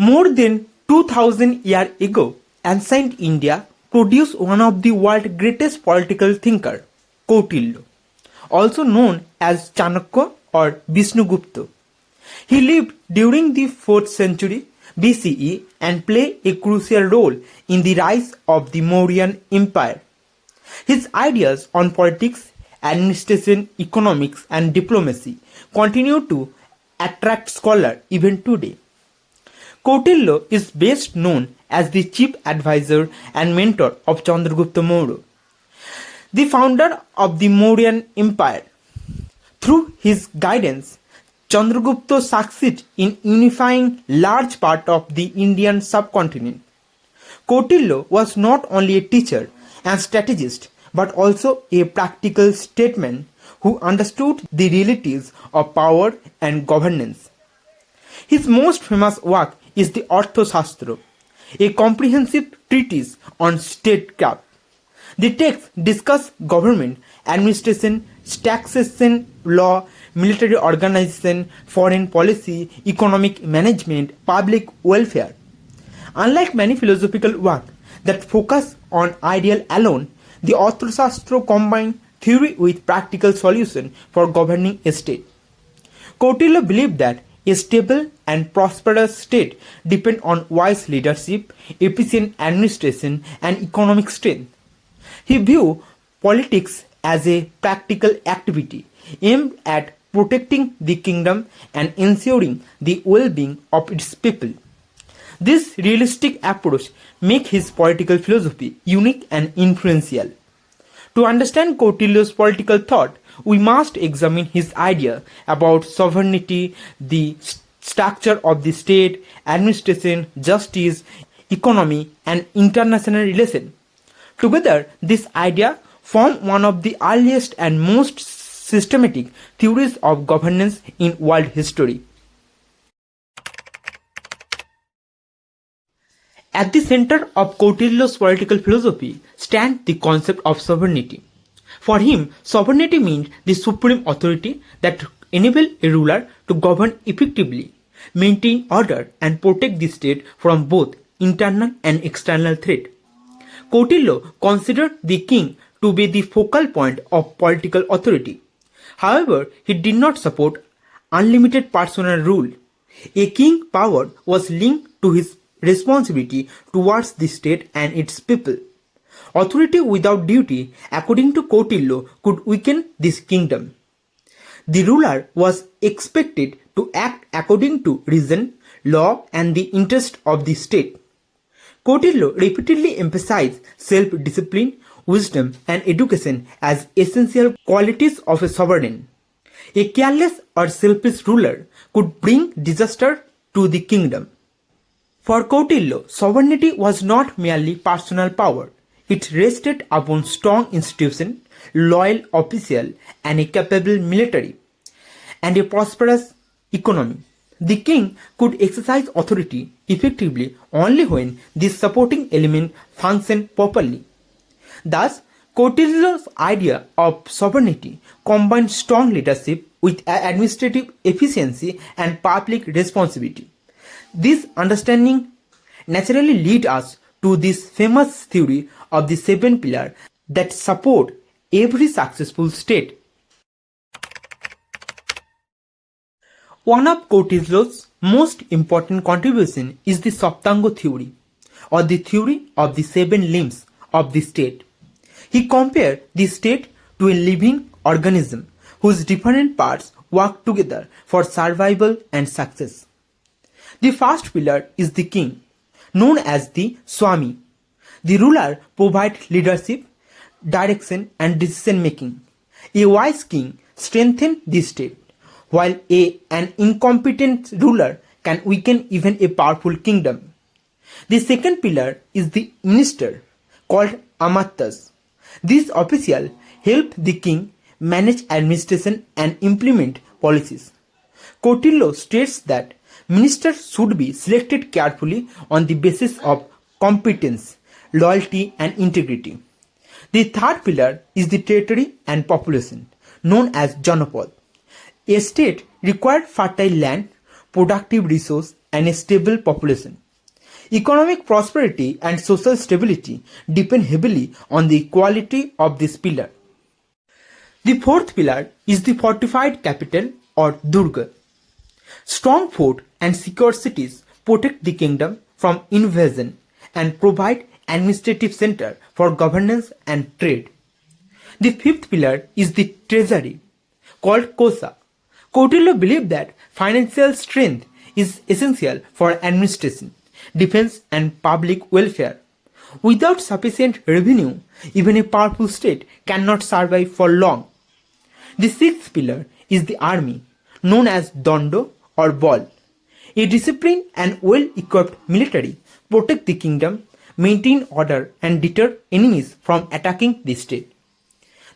More than 2000 years ago, ancient India produced one of the world's greatest political thinkers, Kautilya, also known as Chanakya or Vishnugupta. He lived during the 4th century BCE and played a crucial role in the rise of the Mauryan Empire. His ideas on politics, administration, economics, and diplomacy continue to attract scholars even today. Kautilya is best known as the chief advisor and mentor of Chandragupta Maurya, the founder of the Mauryan Empire. Through his guidance, Chandragupta succeeded in unifying large part of the Indian subcontinent. Kautilya was not only a teacher and strategist but also a practical statesman who understood the realities of power and governance. His most famous work is the Arthashastra, a comprehensive treatise on statecraft. The text discusses government, administration, taxation, law, military organization, foreign policy, economic management, public welfare. Unlike many philosophical works that focus on ideal alone, the Arthashastra combines theory with practical solution for governing a state. Kautilya believed that a stable and prosperous state depends on wise leadership, efficient administration, and economic strength. He viewed politics as a practical activity aimed at protecting the kingdom and ensuring the well-being of its people. This realistic approach makes his political philosophy unique and influential. To understand Kautilya's political thought, we must examine his idea about sovereignty, the structure of the state, administration, justice, economy, and international relations. Together, this idea form one of the earliest and most systematic theories of governance in world history. At the center of Kautilya's political philosophy stands the concept of sovereignty. For him, sovereignty means the supreme authority that enables a ruler to govern effectively, maintain order, and protect the state from both internal and external threats. Kautilya considered the king to be the focal point of political authority. However, he did not support unlimited personal rule. A king's power was linked to his responsibility towards the state and its people. Authority without duty, according to Kautilya, could weaken this kingdom. The ruler was expected to act according to reason, law, and the interest of the state. Kautilya repeatedly emphasized self-discipline, wisdom, and education as essential qualities of a sovereign. A careless or selfish ruler could bring disaster to the kingdom. For Kautilya, sovereignty was not merely personal power. It rested upon strong institutions, loyal officials, and a capable military, and a prosperous economy. The king could exercise authority effectively only when these supporting elements functioned properly. Thus, Kautilya's idea of sovereignty combined strong leadership with administrative efficiency and public responsibility. This understanding naturally leads us to this famous theory of the 7 pillars that support every successful state. One of Kautilya's most important contributions is the Saptanga Theory, or the theory of the 7 limbs of the state. He compared the state to a living organism whose different parts work together for survival and success. The first pillar is the king, known as the Swami. The ruler provides leadership, direction, and decision making. A wise king strengthens the state, while an incompetent ruler can weaken even a powerful kingdom. The second pillar is the minister, called Amartyas. These officials help the king manage administration and implement policies. Kautilya states that ministers should be selected carefully on the basis of competence, loyalty, and integrity. The third pillar is the territory and population, known as Janapad. A state required fertile land, productive resource, and a stable population. Economic prosperity and social stability depend heavily on the quality of this pillar. The fourth pillar is the fortified capital or Durga. Strong fort and secure cities protect the kingdom from invasion and provide administrative center for governance and trade. The fifth pillar is the treasury, called Kosa. Kautilya believed that financial strength is essential for administration, defense and public welfare. Without sufficient revenue, even a powerful state cannot survive for long. The sixth pillar is the army, known as Dando or Ball. A disciplined and well-equipped military protect the kingdom, maintain order and deter enemies from attacking the state.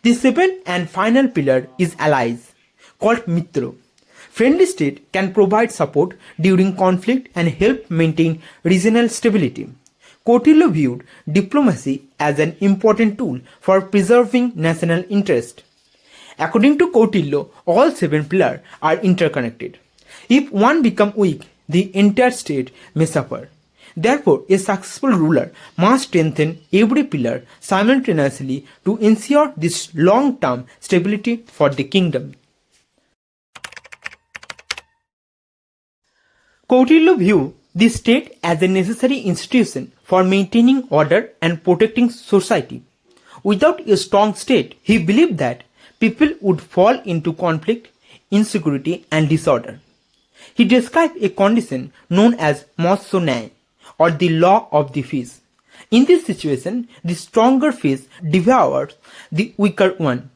The seventh and final pillar is allies, called Mitra. Friendly state can provide support during conflict and help maintain regional stability. Kautilya viewed diplomacy as an important tool for preserving national interest. According to Kautilya, all seven pillars are interconnected. If one becomes weak, the entire state may suffer. Therefore, a successful ruler must strengthen every pillar simultaneously to ensure this long-term stability for the kingdom. Kautilya viewed the state as a necessary institution for maintaining order and protecting society. Without a strong state, he believed that people would fall into conflict, insecurity, and disorder. He described a condition known as Motsonai, or the law of the fish. In this situation, the stronger fish devours the weaker one.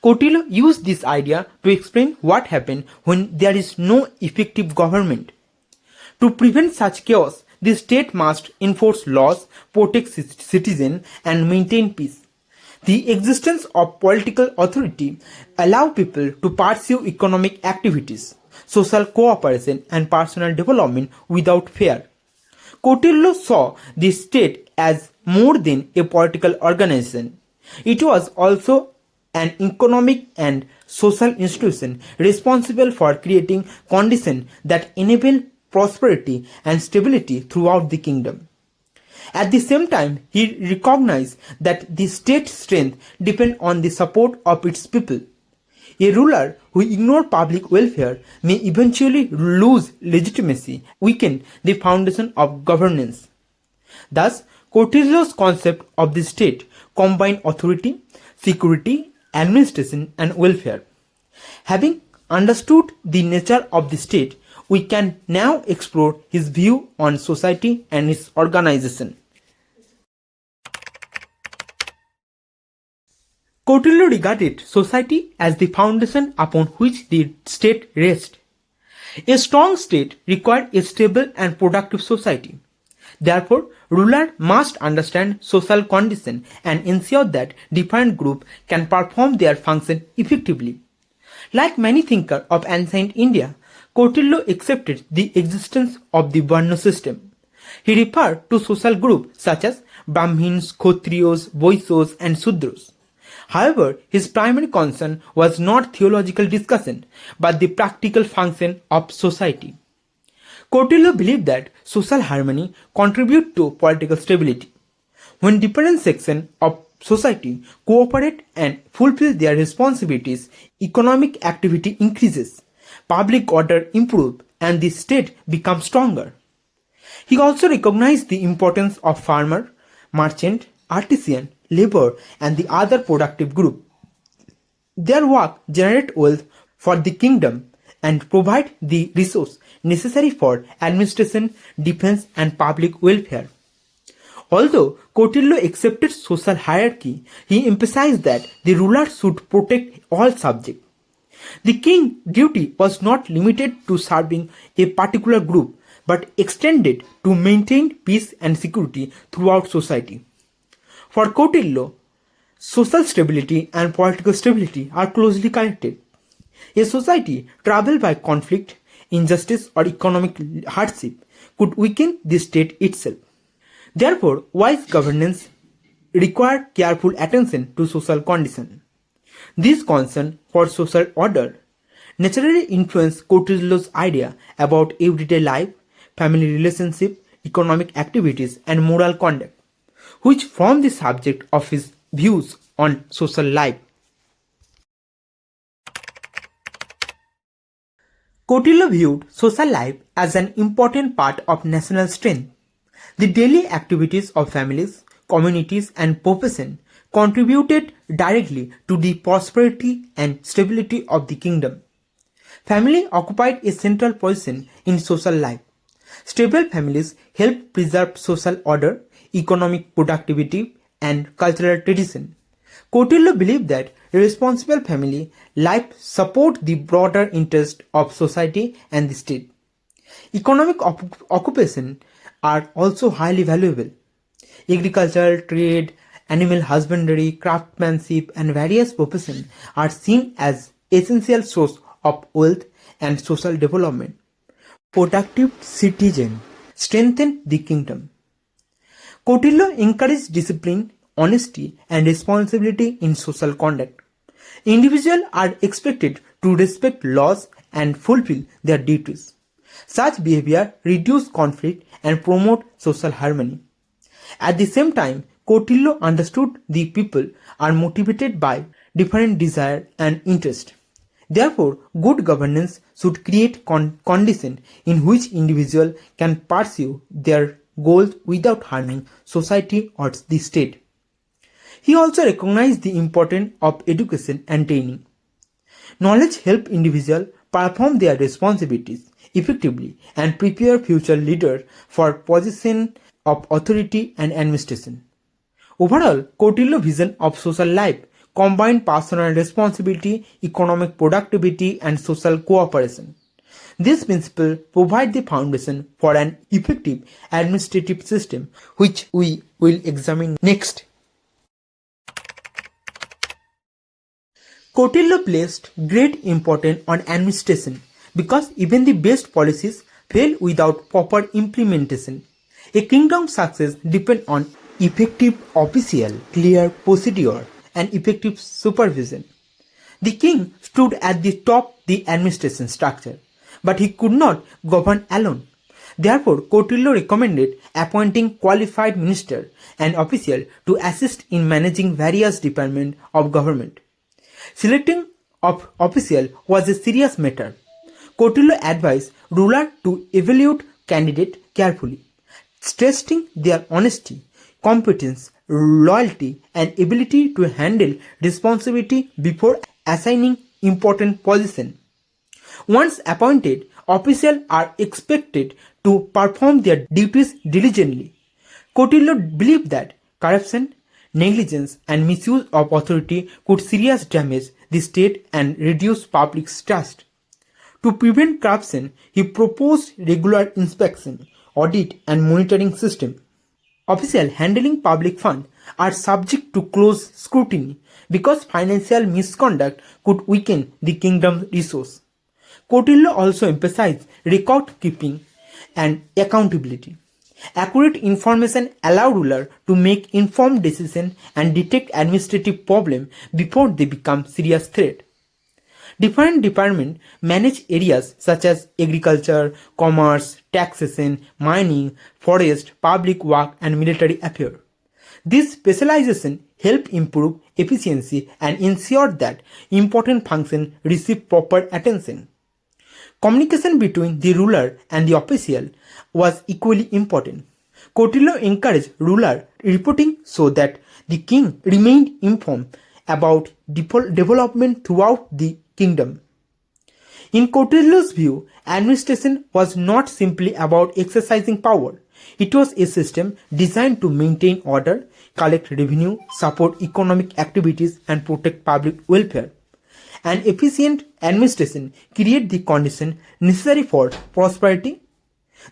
Kautilya used this idea to explain what happens when there is no effective government. To prevent such chaos, the state must enforce laws, protect citizens, and maintain peace. The existence of political authority allows people to pursue economic activities, social cooperation, and personal development without fear. Kautilya saw the state as more than a political organization. It was also an economic and social institution responsible for creating conditions that enable prosperity and stability throughout the kingdom. At the same time, he recognized that the state's strength depends on the support of its people. A ruler who ignores public welfare may eventually lose legitimacy, weaken the foundation of governance. Thus, Kautilya's concept of the state combined authority, security, administration, and welfare. Having understood the nature of the state, we can now explore his view on society and its organization. Kautilya regarded society as the foundation upon which the state rests. A strong state required a stable and productive society. Therefore, ruler must understand social conditions and ensure that different groups can perform their function effectively. Like many thinkers of ancient India, Kautilya accepted the existence of the Varna system. He referred to social groups such as Brahmins, Kshatriyas, Vaishyas, and Sudras. However, his primary concern was not theological discussion, but the practical function of society. Kautilya believed that social harmony contributes to political stability. When different sections of society cooperate and fulfill their responsibilities, economic activity increases, public order improves, and the state becomes stronger. He also recognized the importance of farmer, merchant, artisan, labor, and the other productive group. Their work generates wealth for the kingdom and provide the resource necessary for administration, defense, and public welfare. Although Kautilya accepted social hierarchy, he emphasized that the ruler should protect all subjects. The king's duty was not limited to serving a particular group, but extended to maintain peace and security throughout society. For Kautilya, social stability and political stability are closely connected. A society troubled by conflict, injustice, or economic hardship could weaken the state itself. Therefore, wise governance requires careful attention to social conditions. This concern for social order naturally influenced Kautilya's idea about everyday life, family relationship, economic activities, and moral conduct, which form the subject of his views on social life. Kautilya viewed social life as an important part of national strength. The daily activities of families, communities, and population contributed directly to the prosperity and stability of the kingdom. Family occupied a central position in social life. Stable families help preserve social order, economic productivity, and cultural tradition. Kautilya believed that a responsible family life support the broader interest of society and the state. Economic occupation are also highly valuable. Agriculture, trade, animal husbandry, craftsmanship, and various professions are seen as essential source of wealth and social development. Productive citizen strengthen the kingdom. Kautilya encouraged discipline, honesty, and responsibility in social conduct. Individuals are expected to respect laws and fulfill their duties. Such behavior reduce conflict and promote social harmony. At the same time, Kautilya understood the people are motivated by different desire and interest. Therefore, good governance should create conditions in which individuals can pursue their goals without harming society or the state. He also recognized the importance of education and training. Knowledge helps individuals perform their responsibilities effectively and prepare future leaders for positions of authority and administration. Overall, Kautilya's vision of social life combined personal responsibility, economic productivity, and social cooperation. This principle provides the foundation for an effective administrative system, which we will examine next. Kautilya placed great importance on administration because even the best policies fail without proper implementation. A kingdom's success depends on effective official, clear procedure, and effective supervision. The king stood at the top of the administration structure, but he could not govern alone. Therefore, Kautilya recommended appointing qualified ministers and officials to assist in managing various departments of government. Selecting of officials was a serious matter. Kautilya advised rulers to evaluate candidates carefully, stressing their honesty, competence, loyalty, and ability to handle responsibility before assigning important positions. Once appointed, officials are expected to perform their duties diligently. Kautilya believed that corruption, negligence, and misuse of authority could seriously damage the state and reduce public trust. To prevent corruption, he proposed regular inspection, audit, and monitoring system. Officials handling public funds are subject to close scrutiny because financial misconduct could weaken the kingdom's resources. Kautilya also emphasized record keeping and accountability. Accurate information allows rulers to make informed decisions and detect administrative problems before they become serious threat. Different departments manage areas such as agriculture, commerce, taxation, mining, forest, public work, and military affairs. This specialization helps improve efficiency and ensure that important functions receive proper attention. Communication between the ruler and the official was equally important. Kautilya encouraged ruler reporting so that the king remained informed about development throughout the kingdom. In Kautilya's view, administration was not simply about exercising power. It was a system designed to maintain order, collect revenue, support economic activities, and protect public welfare. An efficient administration creates the condition necessary for prosperity.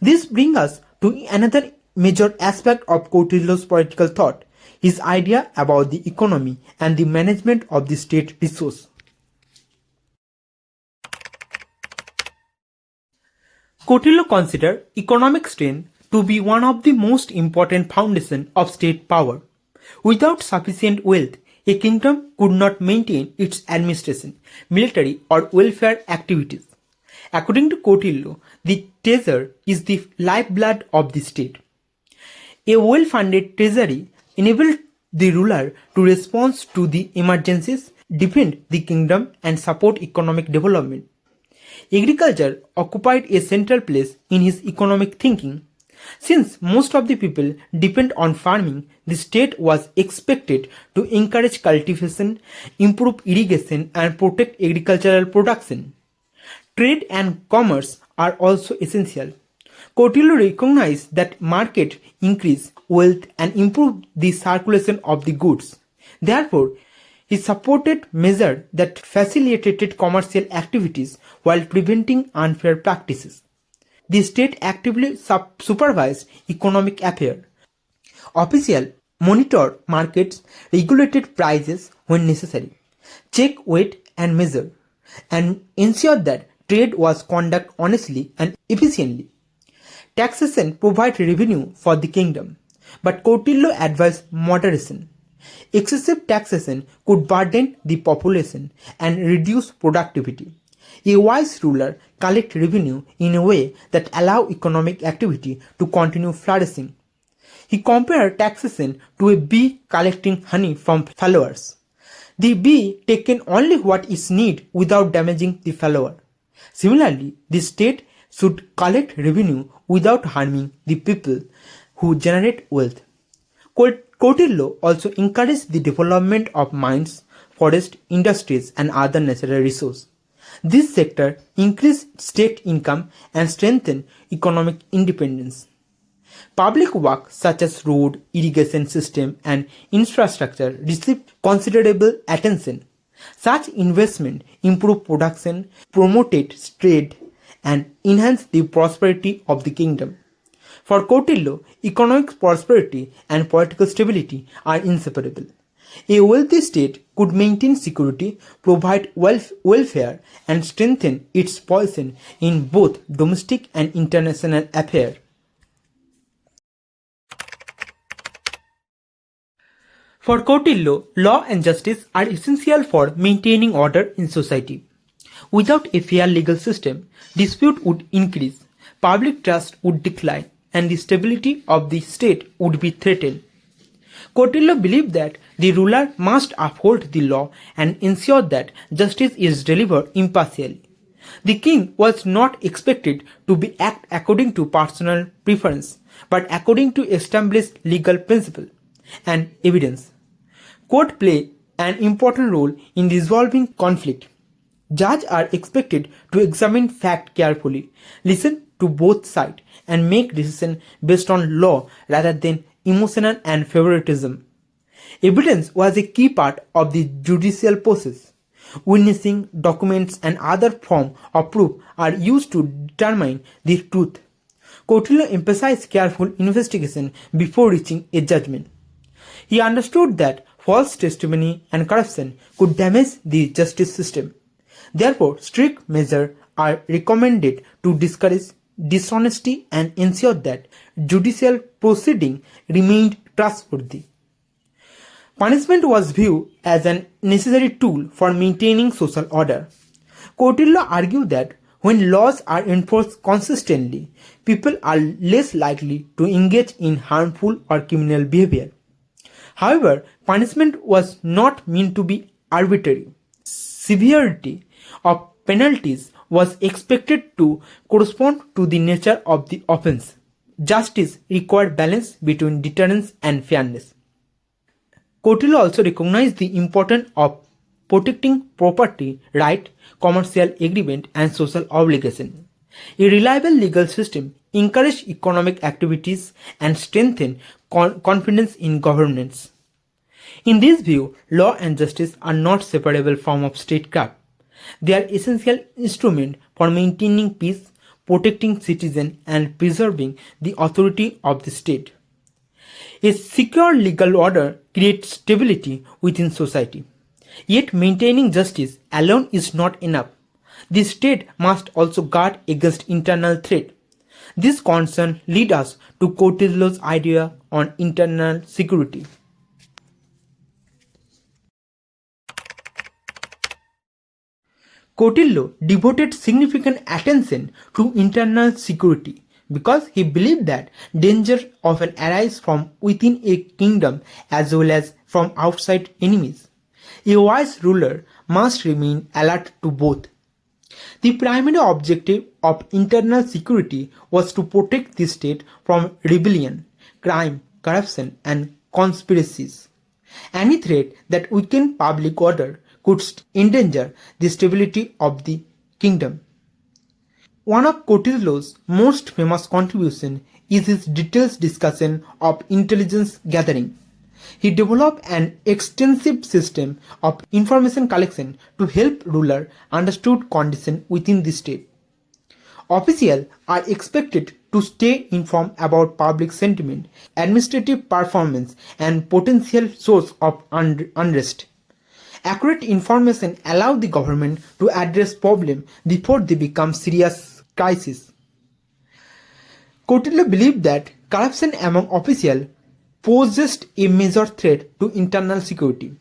This brings us to another major aspect of Kautilya's political thought, his idea about the economy and the management of the state resource. Kautilya considered economic strength to be one of the most important foundations of state power. Without sufficient wealth, a kingdom could not maintain its administration, military, or welfare activities. According to Kautilya, the treasury is the lifeblood of the state. A well-funded treasury enabled the ruler to respond to the emergencies, defend the kingdom, and support economic development. Agriculture occupied a central place in his economic thinking. Since most of the people depend on farming, the state was expected to encourage cultivation, improve irrigation, and protect agricultural production. Trade and commerce are also essential. Kautilya recognized that market increase wealth and improve the circulation of the goods. Therefore, he supported measures that facilitated commercial activities while preventing unfair practices. The state actively supervised economic affairs. Officials monitored markets, regulated prices when necessary, checked weight and measure, and ensured that trade was conducted honestly and efficiently. Taxation provided revenue for the kingdom, but Kautilya advised moderation. Excessive taxation could burden the population and reduce productivity. A wise ruler collects revenue in a way that allows economic activity to continue flourishing. He compared taxation to a bee collecting honey from flowers. The bee takes only what is needed without damaging the flower. Similarly, the state should collect revenue without harming the people who generate wealth. Kautilya also encouraged the development of mines, forests, industries, and other natural resources. This sector increased state income and strengthened economic independence. Public works such as road, irrigation system, and infrastructure received considerable attention. Such investment improved production, promoted trade, and enhanced the prosperity of the kingdom. For Kautilya, economic prosperity and political stability are inseparable. A wealthy state could maintain security, provide welfare, and strengthen its position in both domestic and international affairs. For Kautilya, law and justice are essential for maintaining order in society. Without a fair legal system, dispute would increase, public trust would decline, and the stability of the state would be threatened. Kautilya believed that the ruler must uphold the law and ensure that justice is delivered impartially. The king was not expected to act according to personal preference, but according to established legal principle and evidence. Court play an important role in resolving conflict. Judges are expected to examine facts carefully, listen to both sides, and make decisions based on law rather than emotional and favoritism. Evidence was a key part of the judicial process. Witnessing, documents, and other forms of proof are used to determine the truth. Kautilya emphasized careful investigation before reaching a judgment. He understood that false testimony and corruption could damage the justice system. Therefore, strict measures are recommended to discourage dishonesty and ensure that judicial proceedings remained trustworthy. Punishment was viewed as a necessary tool for maintaining social order. Kautilya argued that when laws are enforced consistently, people are less likely to engage in harmful or criminal behavior. However, punishment was not meant to be arbitrary. Severity of penalties was expected to correspond to the nature of the offense. Justice required balance between deterrence and fairness. Kautilya also recognized the importance of protecting property right, commercial agreement, and social obligation. A reliable legal system encouraged economic activities and strengthened confidence in governance. In this view, law and justice are not separable forms of statecraft. They are essential instruments for maintaining peace, protecting citizens, and preserving the authority of the state. A secure legal order creates stability within society. Yet maintaining justice alone is not enough. The state must also guard against internal threat. This concern leads us to Kautilya's idea on internal security. Kautilya devoted significant attention to internal security because he believed that danger often arises from within a kingdom as well as from outside enemies. A wise ruler must remain alert to both. The primary objective of internal security was to protect the state from rebellion, crime, corruption, and conspiracies. Any threat that weakened public order could endanger the stability of the kingdom. One of Kautilya's most famous contributions is his detailed discussion of intelligence gathering. He developed an extensive system of information collection to help rulers understand conditions within the state. Officials are expected to stay informed about public sentiment, administrative performance, and potential source of unrest. Accurate information allows the government to address problems before they become serious crises. Kautilya believed that corruption among officials posed a major threat to internal security.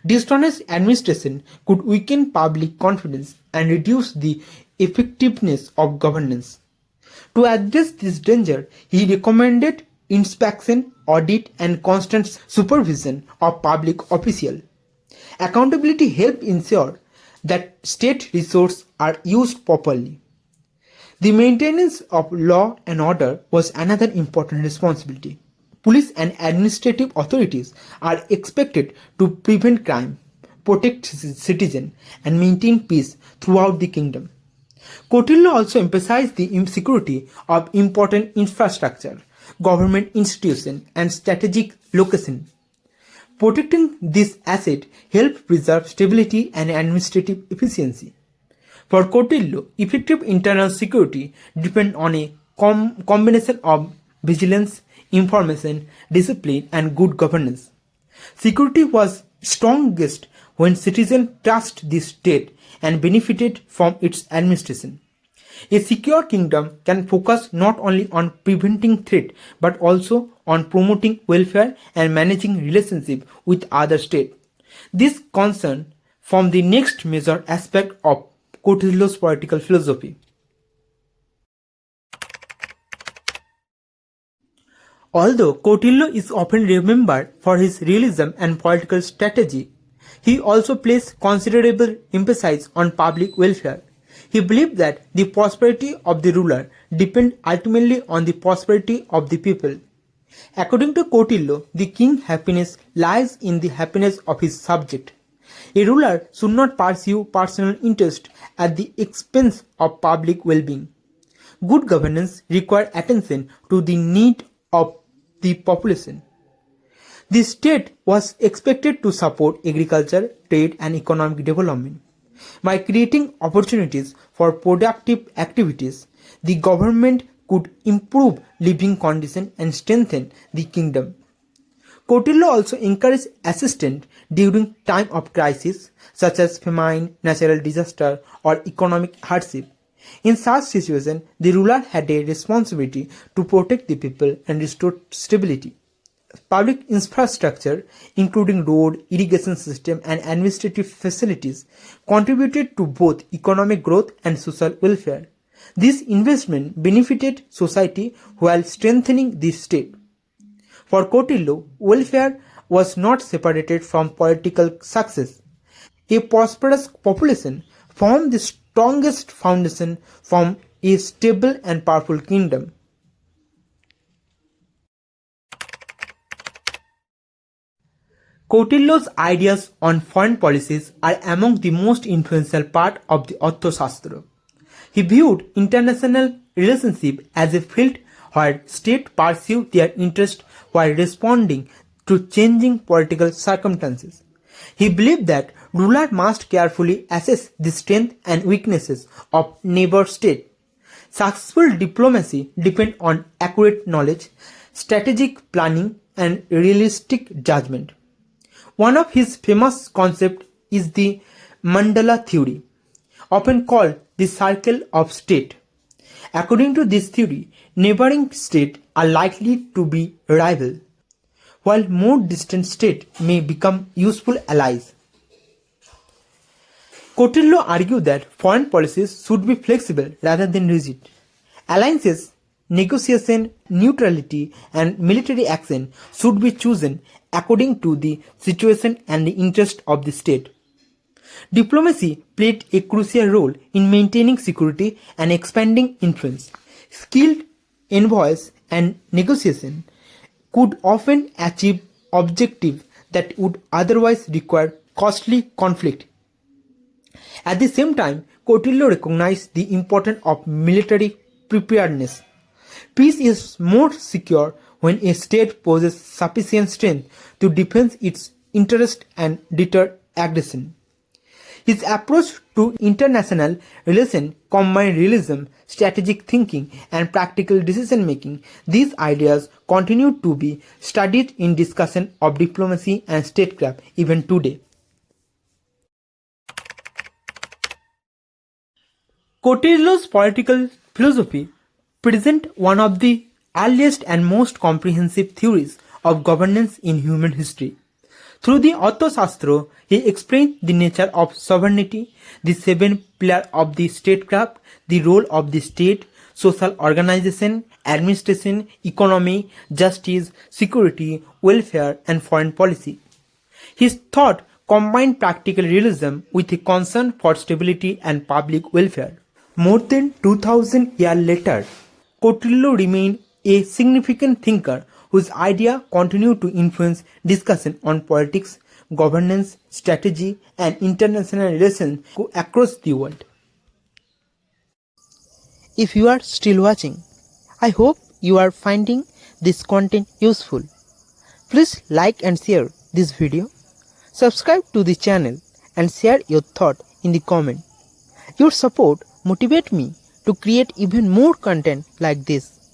Dishonest administration could weaken public confidence and reduce the effectiveness of governance. To address this danger, he recommended inspection, audit, and constant supervision of public officials. Accountability helps ensure that state resources are used properly. The maintenance of law and order was another important responsibility. Police and administrative authorities are expected to prevent crime, protect citizens, and maintain peace throughout the kingdom. Kautilya also emphasized the security of important infrastructure, government institutions, and strategic location. Protecting this asset helps preserve stability and administrative efficiency. For Kautilya, effective internal security depends on a combination of vigilance, information, discipline, and good governance. Security was strongest when citizens trusted the state and benefited from its administration. A secure kingdom can focus not only on preventing threat but also on promoting welfare and managing relationships with other states. This concern forms the next major aspect of Kautilya's political philosophy. Although Kautilya is often remembered for his realism and political strategy, he also placed considerable emphasis on public welfare. He believed that the prosperity of the ruler depended ultimately on the prosperity of the people. According to Kautilya, the king's happiness lies in the happiness of his subject. A ruler should not pursue personal interest at the expense of public well-being. Good governance requires attention to the need of the population. The state was expected to support agriculture, trade, and economic development. By creating opportunities for productive activities, the government could improve living conditions and strengthen the kingdom. Kautilya also encouraged assistance during time of crisis such as famine, natural disaster, or economic hardship. In such situations, the ruler had a responsibility to protect the people and restore stability. Public infrastructure, including road, irrigation system, and administrative facilities, contributed to both economic growth and social welfare. This investment benefited society while strengthening the state. For Kautilya, welfare was not separated from political success. A prosperous population formed the strongest foundation for a stable and powerful kingdom. Kautilya's ideas on foreign policies are among the most influential part of the Arthashastra. He viewed international relationship as a field where states pursue their interests while responding to changing political circumstances. He believed that rulers must carefully assess the strengths and weaknesses of neighbor states. Successful diplomacy depends on accurate knowledge, strategic planning, and realistic judgment. One of his famous concepts is the Mandala Theory, often called the circle of state. According to this theory, neighboring states are likely to be rivals, while more distant states may become useful allies. Kautilya argued that foreign policies should be flexible rather than rigid. Alliances, negotiation, neutrality, and military action should be chosen according to the situation and the interest of the state. Diplomacy played a crucial role in maintaining security and expanding influence. Skilled envoys and negotiation could often achieve objectives that would otherwise require costly conflict. At the same time, Kautilya recognized the importance of military preparedness. Peace is more secure when a state possesses sufficient strength to defend its interest and deter aggression. His approach to international relations combined realism, strategic thinking, and practical decision making. These ideas continue to be studied in discussion of diplomacy and statecraft even today. Kautilya's political philosophy presents one of the earliest and most comprehensive theories of governance in human history. Through the Arthashastra, he explained the nature of sovereignty, the 7 pillars of the statecraft, the role of the state, social organization, administration, economy, justice, security, welfare, and foreign policy. His thought combined practical realism with a concern for stability and public welfare. More than 2000 years later, Kautilya remained a significant thinker whose ideas continue to influence discussion on politics, governance, strategy, and international relations across the world. If you are still watching, I hope you are finding this content useful. Please like and share this video, subscribe to the channel, and share your thought in the comment. Your support motivates me to create even more content like this.